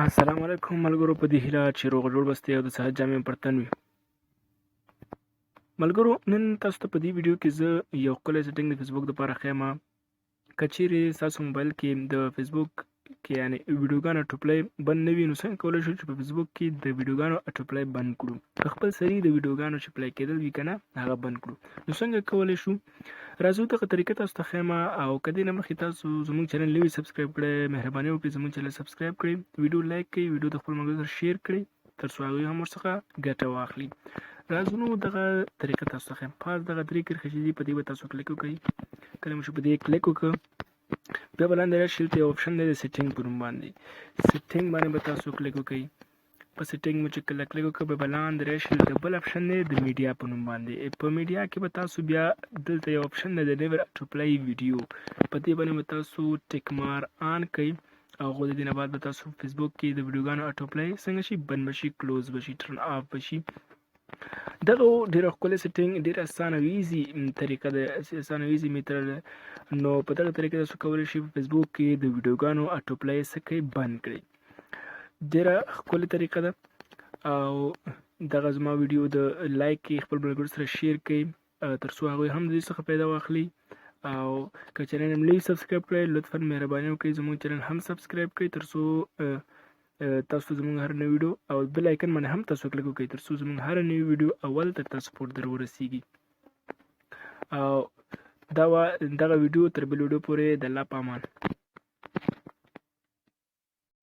السلام علیکم ملګرو، په دې هیله چې روغ جوړ بستئ او د صحت جامې پر تن وي. ملګرو، نن تاسو ته په دې ویډیو کې زه یو ښکلی سیټینګ د فیسبوک دپاره ښیم. که چیرې ستاسو موبایل کې د فیسبوک کې یعنې ویډیوګانو اټوپلی بند نه وي، نو څنګه کولی شو چې په فیسبوک کې د ویډیوګانو اټوپلی بند کړو. په خپل سري د ویډیوګانو چې پلی کېدل وي که نه، هغه بند کړو. نو څنګه کولی شو؟ راځو دغه طریقه تاسو ته ښیم. او که دې نه مخکې تاسو زموږ چینل نه وي سبسکرایب کړی، مهرباني وکړئ زموږ چینل سبسکرایب کړئ، ویډیو لایک کړئ، ویډیو د خپل ملګرو سره شیر کړئ تر څو هغوی هم ورڅخه ګټه واخلي. راځو نو دغه طریقه تاسو ته ښیم. پاس دغه درې کرښې چې دي په دې به تاسو کلیک وکړئ. کله مو چې په دې کلیک وکړه، بیا به لاندې راشئ، دلته یو اپشن دی د سیټینګ په نوم باندې. سیټینګ باندې به تاسو کلیک وکړئ. په سیټینګ مو چې کله کلیک وکړه، بیا به لاندې راشئ، دلته بل اپشن دی د میډیا په نوم باندې. په میډیا کې به تاسو بیا دلته یو اپشن دی د نیور اټوپلی ویډیو، په دې باندې به تاسو ټیک مار آن کړئ. او د دې نه بعد به تاسو فیسبوک کې د ویډیوګانو اټوپلی څنګه شي، بند به شي، کلوز به شي، ټرن آف به شي. دغه ډېره ښکلې سیټینګ، ډېره اسانه او ایزي طریقه ده، اسانه او ایزي میتر ده. نو په دغه طریقه تاسو کولی شئ په فیسبوک کې د ویډیوګانو اټوپلی څه کړئ، بند کړئ. ډېره ښکلې طریقه ده. او دغه زما ویډیو د لایک کړئ، خپل ملګرو سره شیر کړئ تر څو هغوی هم د دې څخه فایده واخلي. او که چینل هم نه وي سبسکرایب کړی، لطفا مهرباني وکړئ زموږ چینل هم سبسکرایب کړئ تر څو تاسو زموږ هر نوی ویډیو او بل آیکن باندې هم تاسو کلیک وکړئ تر څو زموږ هر نوی ویډیو اول تر تاسو پورې در ورسیږي. او دغه ویډیو تر بل ویډیو پورې د الله په امان.